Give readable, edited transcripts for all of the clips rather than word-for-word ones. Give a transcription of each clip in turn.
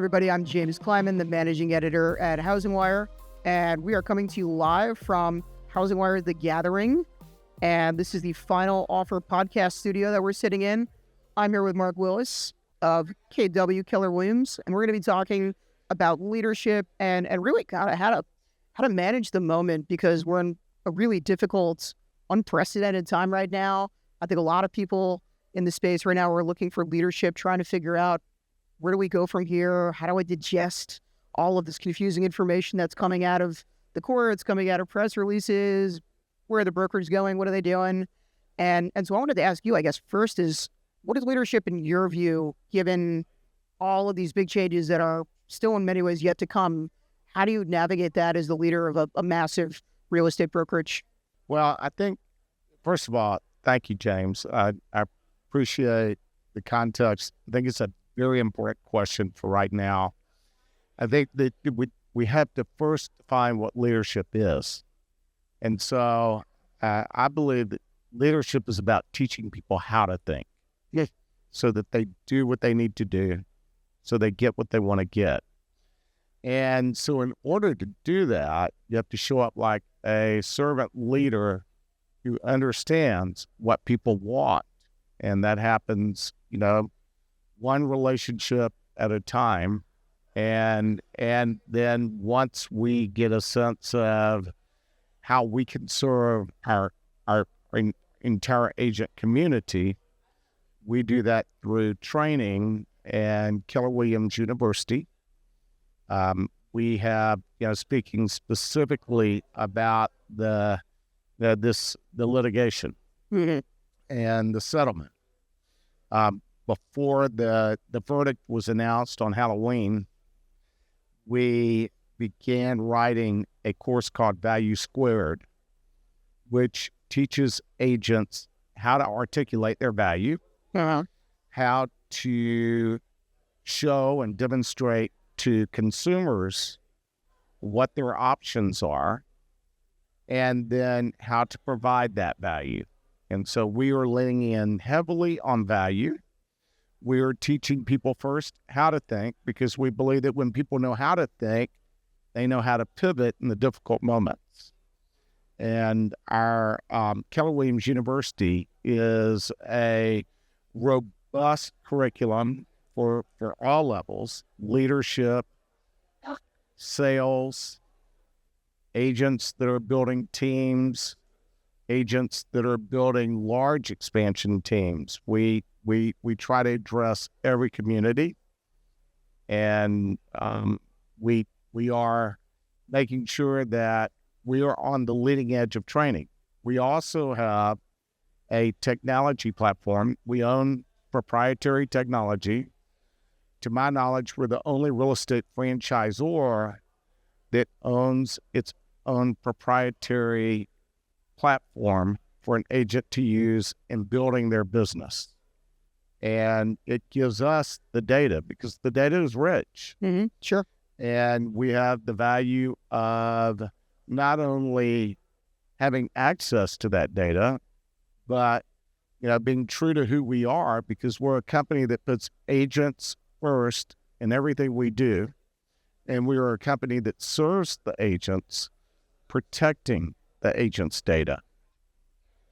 Everybody, I'm James Kleimann, the managing editor at HousingWire, and we are coming to you live from HousingWire The Gathering, and this is the Final Offer podcast studio that we're sitting in. I'm here with Mark Willis of KW, Keller Williams, and we're going to be talking about leadership and really kind of how to manage the moment, because we're in a really difficult, unprecedented time right now. I think a lot of people in the space right now are looking for leadership, trying to figure out, where do we go from here? How do I digest all of this confusing information that's coming out of the courts, coming out of press releases? Where are the brokers going? What are they doing? And so I wanted to ask you, I guess, first is, what is leadership in your view, given all of these big changes that are still in many ways yet to come? How do you navigate that as the leader of a massive real estate brokerage? Well, I think, first of all, thank you, James. I appreciate the context. I think it's a very important question for right now. I think that we have to first define what leadership is. And so I believe that leadership is about teaching people how to think, so that they do what they need to do, so they get what they want to get. And so in order to do that, you have to show up like a servant leader who understands what people want. And that happens, one relationship at a time. And then once we get a sense of how we can serve our entire agent community, we do that through training. And Keller Williams University, we have, speaking specifically about the litigation and the settlement. Before the verdict was announced on Halloween, we began writing a course called Value Squared, which teaches agents how to articulate their value, how to show and demonstrate to consumers what their options are, and then how to provide that value. And so we are leaning in heavily on value. We are teaching people first how to think, because we believe that when people know how to think, they know how to pivot in the difficult moments. And our Keller Williams University is a robust curriculum for all levels: leadership, sales, agents that are building teams, agents that are building large expansion teams. We try to address every community, and we are making sure that we are on the leading edge of training. We also have a technology platform. We own proprietary technology. To my knowledge, we're the only real estate franchisor that owns its own proprietary platform for an agent to use in building their business. And it gives us the data, because the data is rich. Sure. And we have the value of not only having access to that data, but being true to who we are, because we're a company that puts agents first in everything we do. And we are a company that serves the agents, protecting the agent's data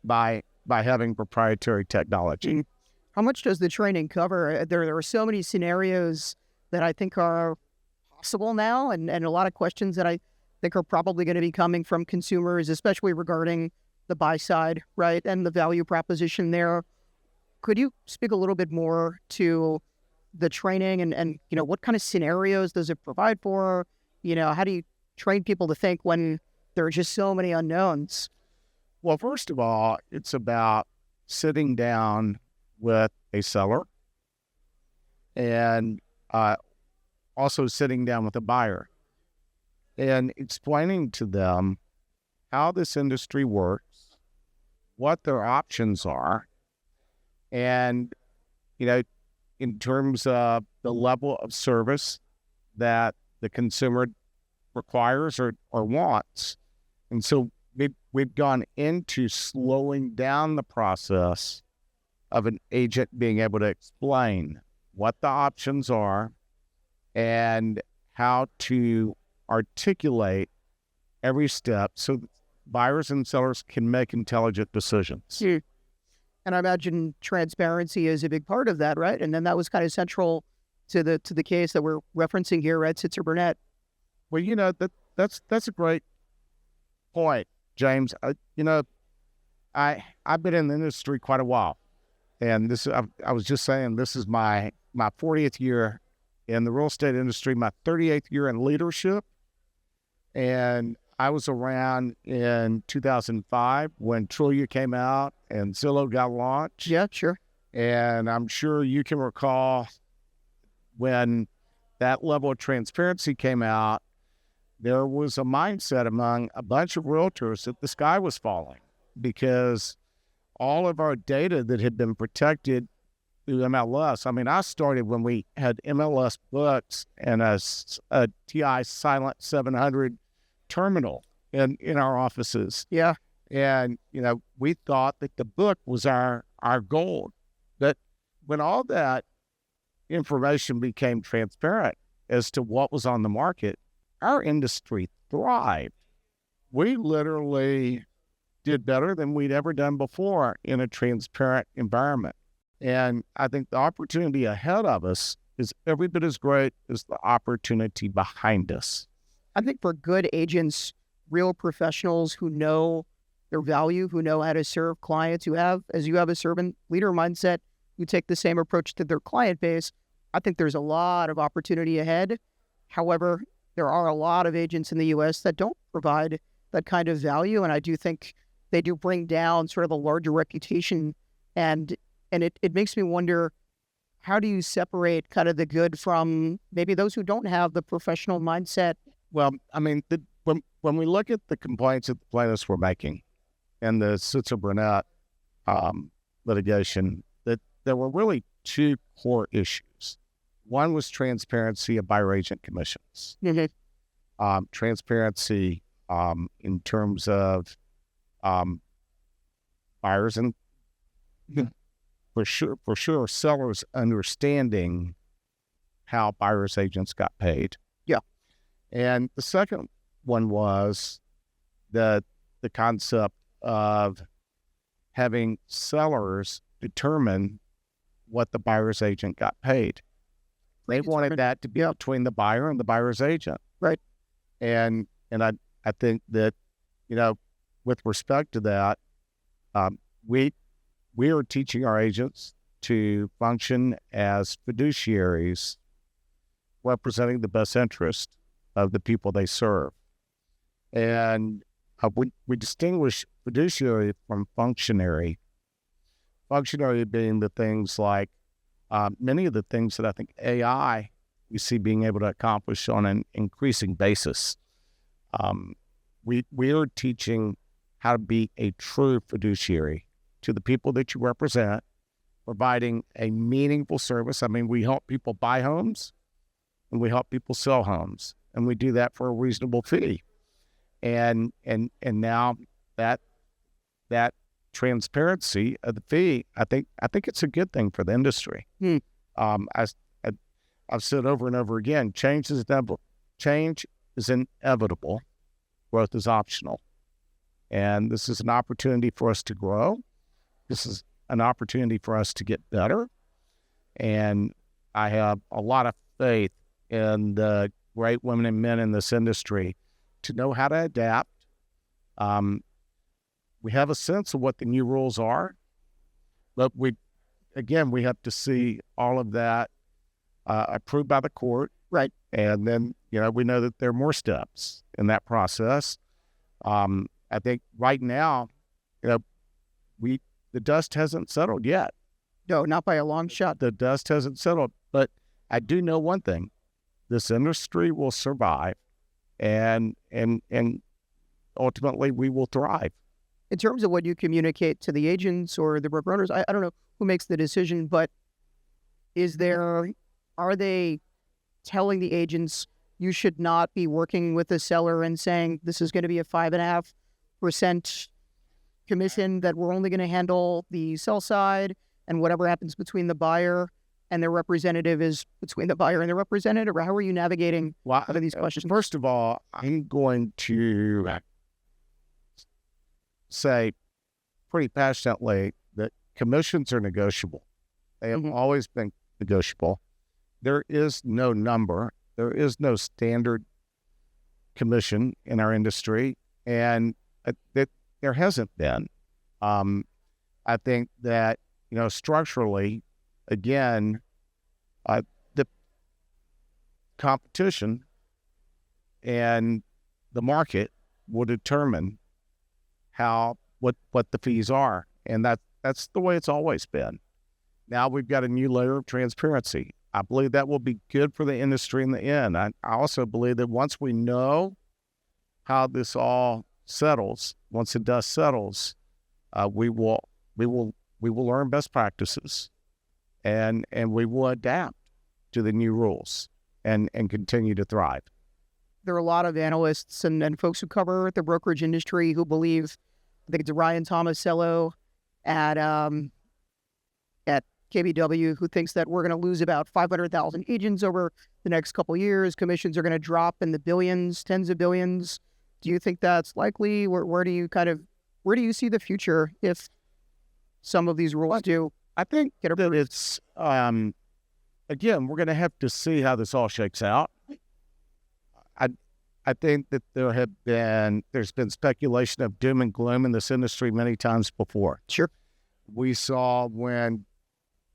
by having proprietary technology. How much does the training cover? There are so many scenarios that I think are possible now, and a lot of questions that I think are probably going to be coming from consumers, especially regarding the buy side, right, and the value proposition there. Could you speak a little bit more to the training and what kind of scenarios does it provide for? How do you train people to think when there are just so many unknowns? Well, first of all, it's about sitting down with a seller and also sitting down with a buyer and explaining to them how this industry works, what their options are, and, in terms of the level of service that the consumer requires or wants. And so we've gone into slowing down the process of an agent being able to explain what the options are and how to articulate every step so that buyers and sellers can make intelligent decisions. And I imagine transparency is a big part of that, right? And then that was kind of central to the case that we're referencing here, right? Sitzer Burnett. Well, that's a great point, James. I've been in the industry quite a while, and I was just saying this is my 40th year in the real estate industry, my 38th year in leadership, and I was around in 2005 when Trulia came out and Zillow got launched. Yeah, sure. And I'm sure you can recall when that level of transparency came out, there was a mindset among a bunch of realtors that the sky was falling because all of our data that had been protected through MLS. I mean, I started when we had MLS books and a TI Silent 700 terminal in our offices. Yeah. And, we thought that the book was our gold. But when all that information became transparent as to what was on the market, our industry thrived. We literally did better than we'd ever done before in a transparent environment. And I think the opportunity ahead of us is every bit as great as the opportunity behind us. I think for good agents, real professionals who know their value, who know how to serve clients, who have, as you have, a servant leader mindset, who take the same approach to their client base, I think there's a lot of opportunity ahead. However, there are a lot of agents in the U.S. that don't provide that kind of value, and I do think they do bring down sort of a larger reputation, and it makes me wonder, how do you separate kind of the good from maybe those who don't have the professional mindset? Well, I mean, when we look at the complaints that the plaintiffs were making in the Sitzer Burnett litigation, that there were really two core issues. One was transparency of buyer agent commissions. Mm-hmm. Transparency in terms of buyers and for sure sellers understanding how buyers agents got paid. Yeah. And the second one was the concept of having sellers determine what the buyer's agent got paid. They wanted that to be between the buyer and the buyer's agent. Right. And I think that, with respect to that, we are teaching our agents to function as fiduciaries representing the best interest of the people they serve. And we distinguish fiduciary from functionary. Functionary being the things like many of the things that I think AI we see being able to accomplish on an increasing basis. We are teaching how to be a true fiduciary to the people that you represent, providing a meaningful service. I mean, we help people buy homes and we help people sell homes, and we do that for a reasonable fee. And now that transparency of the fee, I think it's a good thing for the industry. I've said over and over again, change is inevitable. Growth is optional. And this is an opportunity for us to grow. This is an opportunity for us to get better. And I have a lot of faith in the great women and men in this industry to know how to adapt. We have a sense of what the new rules are, but we have to see all of that approved by the court. Right. And then, we know that there are more steps in that process. I think right now, the dust hasn't settled yet. No, not by a long shot. The dust hasn't settled, but I do know one thing: this industry will survive, and ultimately we will thrive. In terms of what you communicate to the agents or the broker owners, I don't know who makes the decision, but are they telling the agents you should not be working with the seller and saying this is going to be a 5.5% commission, that we're only going to handle the sell side, and whatever happens between the buyer and the representative is between the buyer and the representative? Or how are you navigating Well, these questions? first of all, I'm going to say pretty passionately that commissions are negotiable. They have always been negotiable. There is no number. There is no standard commission in our industry, and there hasn't been. I think that, structurally, again, the competition and the market will determine what the fees are, and that's the way it's always been. Now we've got a new layer of transparency. I believe that will be good for the industry in the end. I also believe that once we know how this all settles, once the dust settles, we will learn best practices, and we will adapt to the new rules and continue to thrive. There are a lot of analysts and folks who cover the brokerage industry who believe, I think it's Ryan Tomasello at KBW, who thinks that we're going to lose about 500,000 agents over the next couple of years. Commissions are going to drop in the billions, tens of billions. Do you think that's likely? Where do you see the future if some of these rules do? I think that it's, again, we're going to have to see how this all shakes out. I think that there's been speculation of doom and gloom in this industry many times before. Sure. We saw when,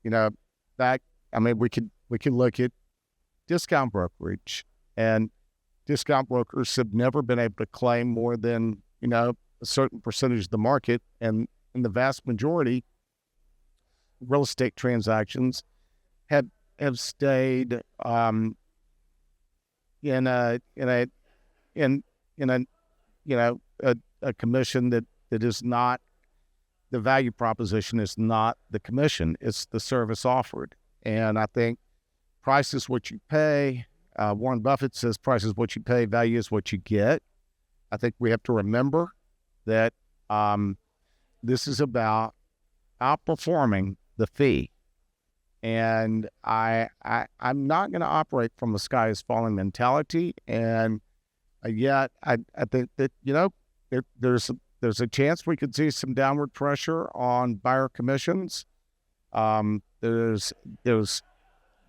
we could look at discount brokerage, and discount brokers have never been able to claim more than, a certain percentage of the market. And in the vast majority, real estate transactions have stayed in a commission that is not, the value proposition is not the commission, it's the service offered. And I think price is what you pay. Warren Buffett says price is what you pay, value is what you get. I think we have to remember that this is about outperforming the fee. And I'm not going to operate from a sky is falling mentality. And yet I think that, there's a chance we could see some downward pressure on buyer commissions. There's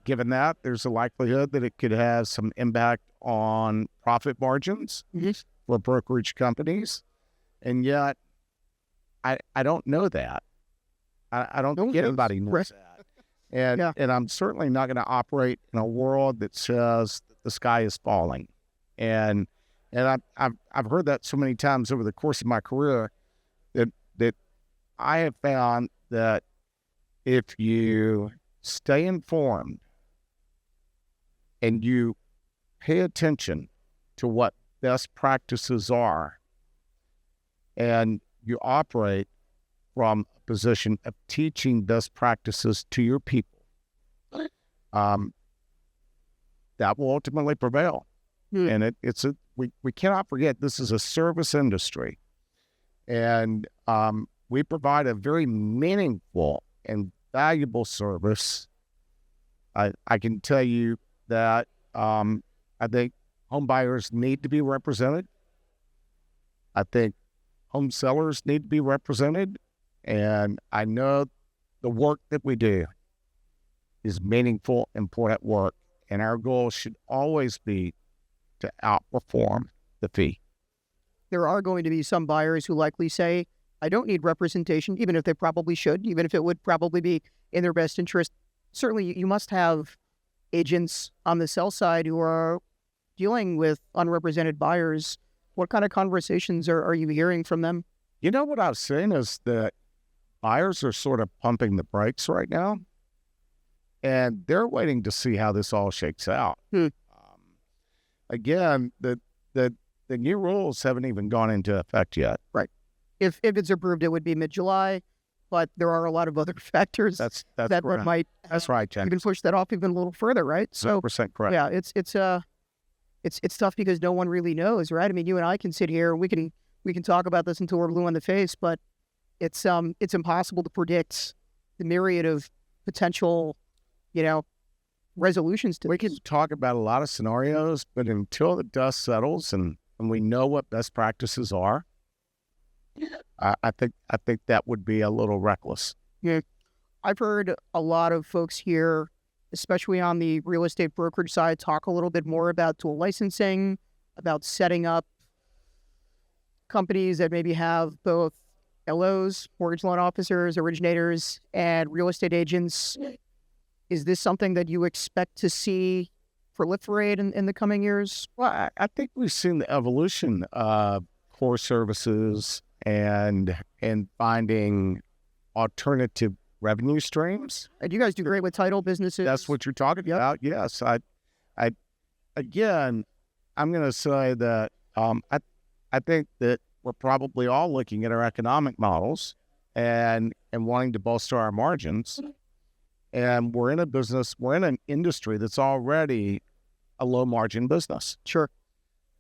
given that, there's a likelihood that it could have some impact on profit margins for brokerage companies. And yet, I don't know that. I don't think anybody knows that. And I'm certainly not going to operate in a world that says that the sky is falling. And I've heard that so many times over the course of my career that I have found that if you stay informed and you pay attention to what best practices are, and you operate from a position of teaching best practices to your people, that will ultimately prevail. And we cannot forget, this is a service industry, and we provide a very meaningful and valuable service. I can tell you that I think home buyers need to be represented. I think home sellers need to be represented. And I know the work that we do is meaningful, important work. And our goal should always be to outperform the fee. There are going to be some buyers who likely say, I don't need representation, even if they probably should, even if it would probably be in their best interest. Certainly, you must have agents on the sell side who are dealing with unrepresented buyers. What kind of conversations are you hearing from them? What I've seen is that buyers are sort of pumping the brakes right now, and they're waiting to see how this all shakes out. Again, the new rules haven't even gone into effect yet. Right. If it's approved, it would be mid-July, but there are a lot of other factors that might even push that off even a little further, right? So 100% correct. Yeah, it's tough because no one really knows, right? I mean, you and I can sit here and we can talk about this until we're blue in the face, but it's impossible to predict the myriad of potential resolutions to We this? can talk about a lot of scenarios, but until the dust settles and we know what best practices are, I think that would be a little reckless. Yeah. I've heard a lot of folks here, especially on the real estate brokerage side, talk a little bit more about dual licensing, about setting up companies that maybe have both LOs, mortgage loan officers, originators, and real estate agents. Is this something that you expect to see proliferate in the coming years? Well, I think we've seen the evolution of core services and finding alternative revenue streams. And you guys do great with title businesses. That's what you're talking about. Yes, I'm going to say that I think that we're probably all looking at our economic models and wanting to bolster our margins. And we're in an industry that's already a low margin business. Sure.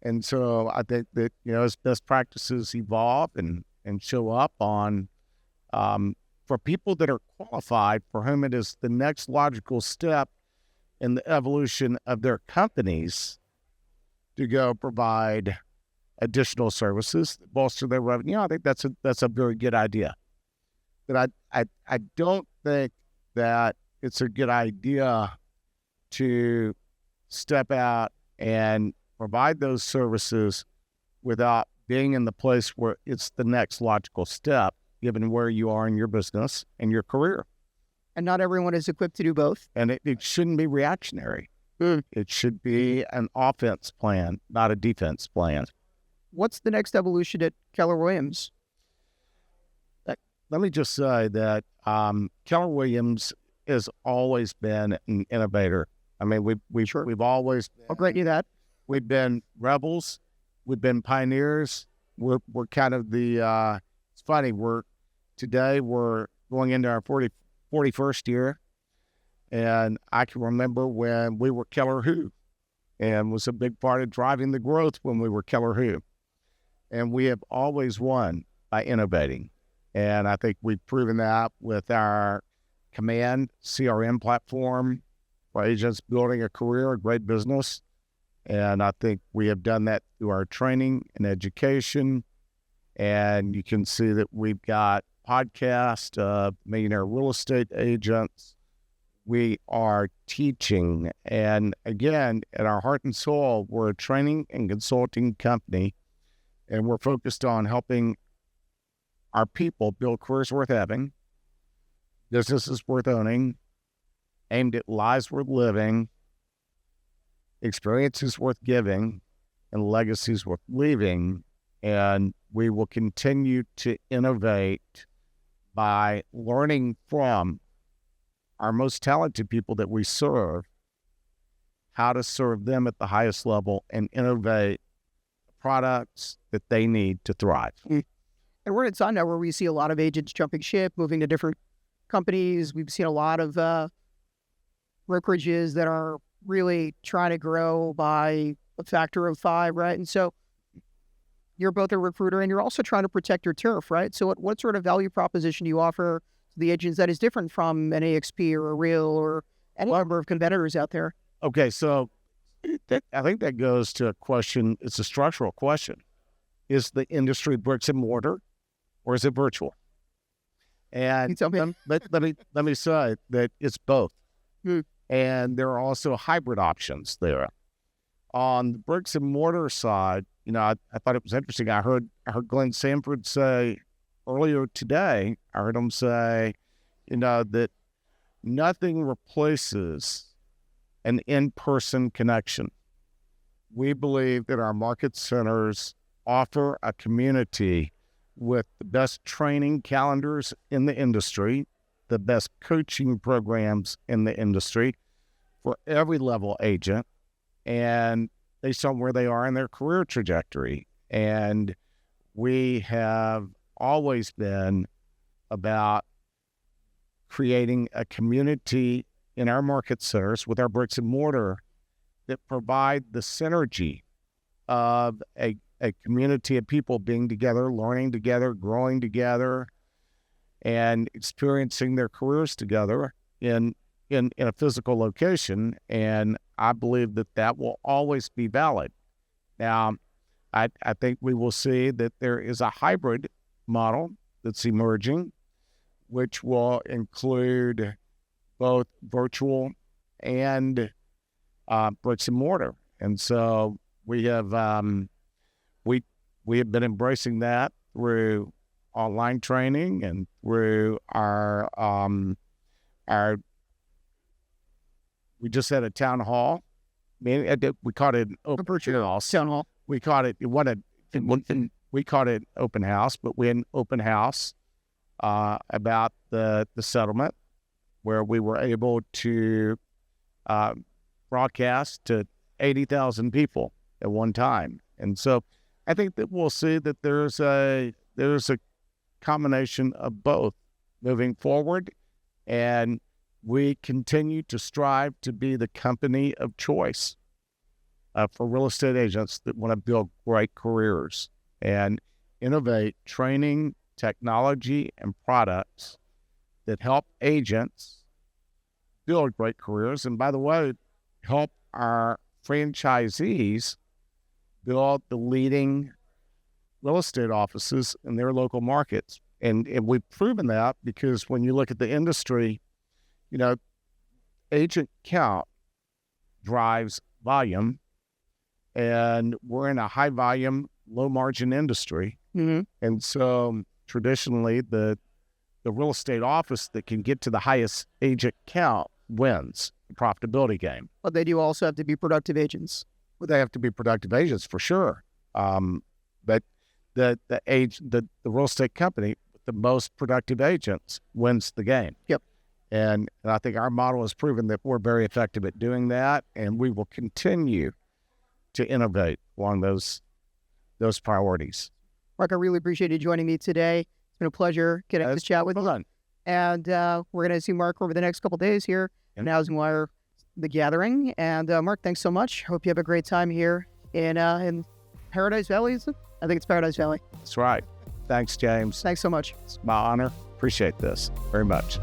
And so I think that, as best practices evolve and show up on, for people that are qualified, for whom it is the next logical step in the evolution of their companies to go provide additional services that bolster their revenue, I think that's a very good idea. But I don't think that it's a good idea to step out and provide those services without being in the place where it's the next logical step, given where you are in your business and your career. And not everyone is equipped to do both. And it shouldn't be reactionary. It should be an offense plan, not a defense plan. What's the next evolution at Keller Williams? Let me just say that Keller Williams has always been an innovator. I mean, we've always been, I'll grant you that. We've been rebels. We've been pioneers. We're kind of the. It's funny. Today we're going into our 41st year, and I can remember when we were Keller Who, and was a big part of driving the growth when we were Keller Who, and we have always won by innovating, and I think we've proven that with our Command CRM platform for agents building a career, a great business. And I think we have done that through our training and education. And you can see that we've got podcast of millionaire real estate agents. We are teaching. And again, at our heart and soul, we're a training and consulting company. And we're focused on helping our people build careers worth having, businesses worth owning, aimed at lives worth living, experiences worth giving, and legacies worth leaving. And we will continue to innovate by learning from our most talented people that we serve, how to serve them at the highest level and innovate products that they need to thrive. And we're at a time now where we see a lot of agents jumping ship, moving to different companies. We've seen a lot of brokerages that are really trying to grow by a factor of 5, right? And so you're both a recruiter and you're also trying to protect your turf, right? So what sort of value proposition do you offer to the agents that is different from an AXP or a Real or any number of competitors out there? Okay, so I think that goes to a question. It's a structural question. Is the industry bricks and mortar or is it virtual? And you tell me. let me say that it's both. And there are also hybrid options there. On the bricks and mortar side, I thought it was interesting. I heard Glenn Sanford say earlier today, I heard him say, that nothing replaces an in-person connection. We believe that our market centers offer a community with the best training calendars in the industry, the best coaching programs in the industry for every level agent, and based on where they are in their career trajectory. And we have always been about creating a community in our market centers with our bricks and mortar that provide the synergy of a community of people being together, learning together, growing together, and experiencing their careers together in in a physical location, and I believe that will always be valid. Now, I think we will see that there is a hybrid model that's emerging, which will include both virtual and bricks and mortar. And so we have we have been embracing that through online training and through our we just had a town hall. We called it open town hall. We called it we called it open house, but we had an open house about the settlement, where we were able to broadcast to 80,000 people at one time. And so I think that we'll see that there's a combination of both moving forward, and we continue to strive to be the company of choice for real estate agents that want to build great careers and innovate training, technology, and products that help agents build great careers. And by the way, help our franchisees build the leading real estate offices in their local markets. And we've proven that because when you look at the industry, agent count drives volume, and we're in a high volume, low margin industry. Mm-hmm. And so traditionally the real estate office that can get to the highest agent count wins the profitability game. But they do also have to be productive agents. Well, they have to be productive agents for sure. But the real estate company with the most productive agents wins the game. Yep. And I think our model has proven that we're very effective at doing that, and we will continue to innovate along those priorities. Mark, I really appreciate you joining me today. It's been a pleasure getting this chat with you. And we're going to see Mark over the next couple of days here in HousingWire, The Gathering. And Mark, thanks so much. Hope you have a great time here in Paradise Valley, is it? I think it's Paradise Valley. That's right. Thanks, James. Thanks so much. It's my honor. Appreciate this very much.